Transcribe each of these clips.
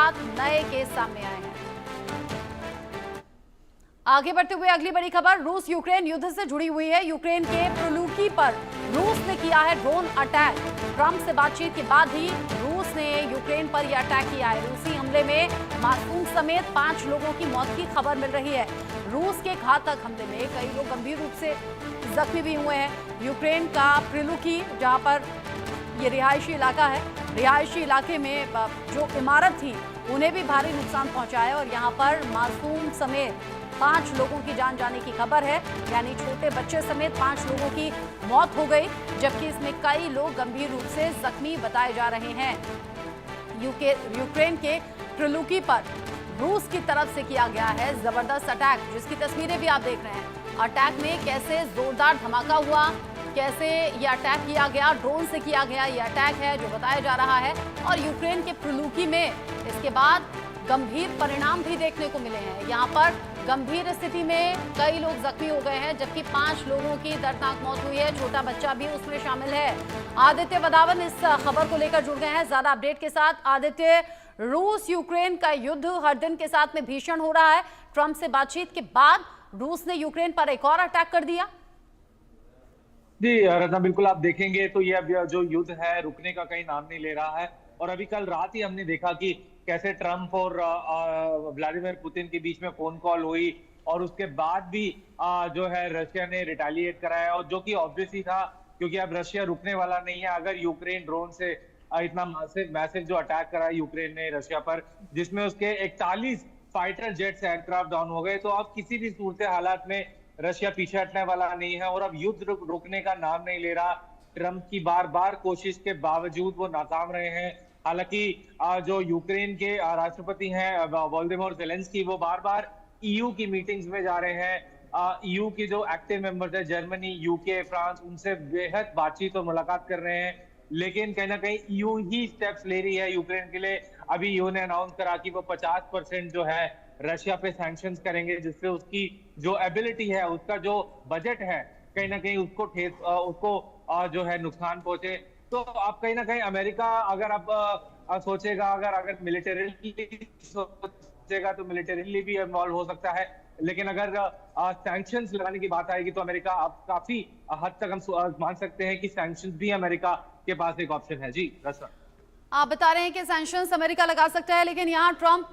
7 नए केस सामने आए हैं। आगे बढ़ते हुए अगली बड़ी खबर रूस यूक्रेन युद्ध से जुड़ी हुई है। यूक्रेन के प्रिलुकी पर रूस ने किया है ड्रोन अटैक। ट्रंप से बातचीत के बाद ही रूस ने यूक्रेन पर यह अटैक किया है। रूसी हमले में मासूम समेत 5 लोगों की मौत की खबर मिल रही है। रूस के घातक हमले में कई लोग गंभीर रूप से जख्मी भी हुए हैं। यूक्रेन का प्रिलुकी, जहां पर ये रिहायशी इलाका है, रिहायशी इलाके में जो इमारत थी उन्हें भी भारी नुकसान पहुंचा है और यहाँ पर मासूम समेत 5 लोगों की जान जाने की खबर है। यानी छोटे बच्चे समेत 5 लोगों की मौत हो गई, जबकि इसमें कई लोग गंभीर रूप से जख्मी बताए जा रहे हैं। यूक्रेन के प्रिलुकी पर रूस की तरफ से किया गया है जबरदस्त अटैक, जिसकी तस्वीरें भी आप देख रहे हैं। अटैक में कैसे जोरदार धमाका हुआ, कैसे यह अटैक किया गया, ड्रोन से किया गया यह अटैक है जो बताया जा रहा है। और यूक्रेन के प्रिलुकी में इसके बाद गंभीर परिणाम भी देखने को मिले हैं। यहाँ पर गंभीर स्थिति में कई लोग जख्मी हो गए हैं, जबकि 5 लोगों की दर्दनाक मौत हुई है। छोटा बच्चा भी उसमें शामिल है। आदित्य वदावन इस खबर को लेकर जुड़ गए हैं ज्यादा अपडेट के साथ। आदित्य, रूस यूक्रेन का युद्ध हर दिन के साथ में भीषण हो रहा है। ट्रंप से बातचीत के बाद रूस ने यूक्रेन पर एक और अटैक कर दिया। जी रत्ना, बिल्कुल आप देखेंगे तो ये अब जो युद्ध है रुकने का कहीं नाम नहीं ले रहा है। और अभी कल रात ही हमने देखा कि कैसे ट्रंप और व्लादिमीर पुतिन के बीच में फोन कॉल हुई और उसके बाद भी जो है रशिया ने रिटेलिएट कराया, और जो कि ऑब्वियस ही था क्योंकि अब रशिया रुकने वाला नहीं है। अगर यूक्रेन ड्रोन से इतना मैसिव जो अटैक करा यूक्रेन ने रशिया पर, जिसमें उसके 41 फाइटर जेट्स एयरक्राफ्ट डाउन हो गए, तो अब किसी भी सूरत हालात में रशिया पीछे हटने वाला नहीं है और अब युद्ध रुकने का नाम नहीं ले रहा। ट्रंप की बार बार कोशिश के बावजूद वो नाकाम रहे हैं। हालांकि जो यूक्रेन के राष्ट्रपति हैं वोलोदिमीर ज़ेलेंस्की, वो बार बार ईयू की मीटिंग्स में जा रहे हैं। ईयू के जो एक्टिव मेंबर्स है, जर्मनी, यूके, फ्रांस, उनसे बेहद बातचीत और मुलाकात कर रहे हैं। लेकिन कहीं ना कहीं ईयू ही स्टेप्स ले रही है यूक्रेन के लिए। अभी ईयू ने अनाउंस करा कि वो 50% जो है रशिया पे सैंक्शंस करेंगे, जिससे उसकी जो एबिलिटी है, उसका जो बजट है, कहीं ना कहीं उसको जो है नुकसान पहुंचे। तो आप कहीं ना कहीं अमेरिका अगर आप सोचेगा, अगर मिलिटरीली सोचेगा तो मिलिटरीली भी इन्वॉल्व हो सकता है। लेकिन अगर सैंक्शंस लगाने की बात आएगी तो अमेरिका अब काफी हद तक हम मान सकते हैं कि सैंक्शंस भी अमेरिका के पास एक ऑप्शन है। जी रस्ता, आप बता रहे हैं कि सैंक्शंस अमेरिका लगा सकता है, लेकिन यहाँ ट्रंप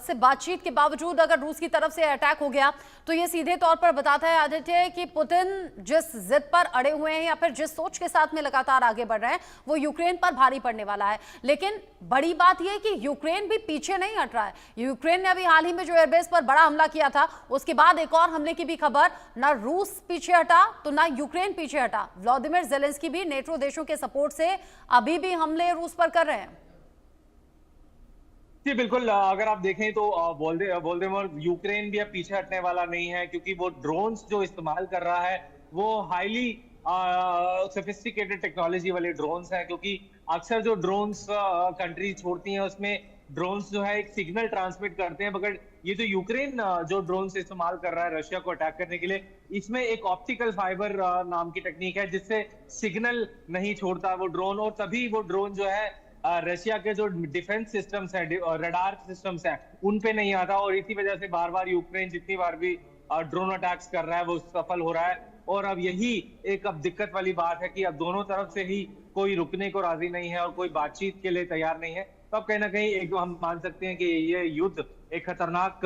से बातचीत के बावजूद अगर रूस की तरफ से अटैक हो गया तो ये सीधे तौर पर बताता है आदित्य कि पुतिन जिस जिद पर अड़े हुए हैं या फिर जिस सोच के साथ में लगातार आगे बढ़ रहे हैं वो यूक्रेन पर भारी पड़ने वाला है। लेकिन बड़ी बात यह है कि यूक्रेन भी पीछे नहीं हट रहा है। यूक्रेन ने अभी हाल ही में जो एयरबेस पर बड़ा हमला किया था, उसके बाद एक और हमले की भी खबर। ना रूस पीछे हटा तो ना यूक्रेन पीछे हटा। व्लादिमीर ज़ेलेंस्की भी नेटो देशों के सपोर्ट से अभी भी हमले रूस पर कर रहे हैं। जी बिल्कुल, अगर आप देखें तो वोल्डेमॉर यूक्रेन भी अब पीछे हटने वाला नहीं है, क्योंकि वो ड्रोन्स जो इस्तेमाल कर रहा है वो हाईली सोफिस्टिकेटेड टेक्नोलॉजी वाले ड्रोन्स हैं। क्योंकि अक्सर जो ड्रोन्स कंट्री छोड़ती हैं उसमें ड्रोन्स जो है एक सिग्नल ट्रांसमिट करते हैं, मगर ये जो यूक्रेन जो ड्रोन्स इस्तेमाल कर रहा है रशिया को अटैक करने के लिए, इसमें एक ऑप्टिकल फाइबर नाम की टेक्निक है जिससे सिग्नल नहीं छोड़ता वो ड्रोन, और तभी वो ड्रोन जो है रशिया के जो डिफेंस सिस्टम्स है, रडार सिस्टम्स है, उन पे नहीं आता। और इसी वजह से बार बार यूक्रेन जितनी बार भी ड्रोन अटैक्स कर रहा है वो सफल हो रहा है। और अब यही एक अब दिक्कत वाली बात है कि अब दोनों तरफ से ही कोई रुकने को राजी नहीं है और कोई बातचीत के लिए तैयार नहीं है। तो अब कहीं ना कहीं एक हम मान सकते हैं कि ये युद्ध एक खतरनाक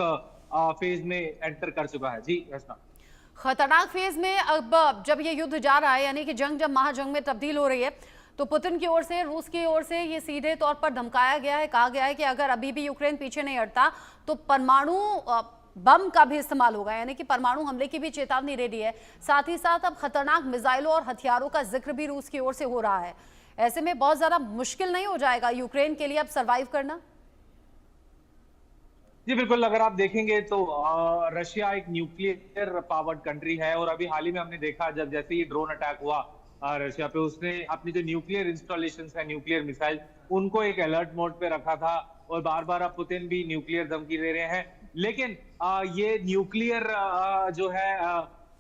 फेज में एंटर कर चुका है। जी रचना, खतरनाक फेज में अब जब ये युद्ध जा रहा है, यानी कि जंग जब महाजंग में तब्दील हो रही है, तो पुतिन की ओर से, रूस की ओर से ये सीधे तौर पर धमकाया गया है, कहा गया है कि अगर अभी भी यूक्रेन पीछे नहीं हटता तो परमाणु बम का भी इस्तेमाल होगा, यानी कि परमाणु हमले की भी चेतावनी दे दी है। साथ ही साथ अब खतरनाक मिसाइलों और हथियारों का जिक्र भी रूस की ओर से हो रहा है। ऐसे में बहुत ज्यादा मुश्किल नहीं हो जाएगा यूक्रेन के लिए अब सर्वाइव करना? जी बिल्कुल, अगर आप देखेंगे तो रशिया एक न्यूक्लियर पावर्ड कंट्री है, और अभी हाल ही में हमने देखा जब जैसे ही ड्रोन अटैक हुआ रशिया पे, उसने अपनी जो न्यूक्लियर इंस्टॉलेशंस है, न्यूक्लियर मिसाइल, उनको एक अलर्ट मोड पे रखा था। और बार बार अब पुतिन भी न्यूक्लियर धमकी दे रहे हैं। लेकिन ये न्यूक्लियर जो है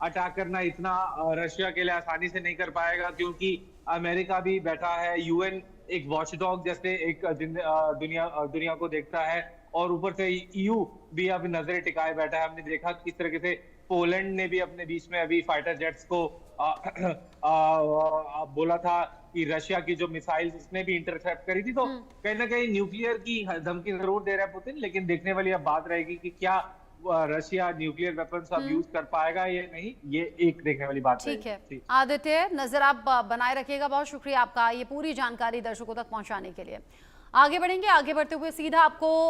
अटैक करना इतना रशिया के लिए आसानी से नहीं कर पाएगा, क्योंकि अमेरिका भी बैठा है, यूएन एक वॉचडॉग जैसे एक दुनिया को देखता है, और ऊपर से ईयू भी अब नजरें टिकाए बैठा है। हमने देखा किस तरीके से पोलैंड ने भी अपने बीच में अभी फाइटर जेट्स को बोला था कि रशिया की जो मिसाइल्स उसने भी इंटरसेप्ट करी थी। तो कहीं ना कहीं न्यूक्लियर की धमकी जरूर दे रहा है पुतिन, लेकिन देखने वाली अब बात रहेगी कि क्या रशिया न्यूक्लियर वेपन्स अब यूज कर पाएगा या नहीं, ये एक देखने वाली बात ठीक है। रहेगी। आदित्य, नजर आप बनाए रखिएगा। बहुत शुक्रिया आपका ये पूरी जानकारी दर्शकों तक पहुंचाने के लिए। आगे बढ़ेंगे, आगे बढ़ते हुए सीधा आपको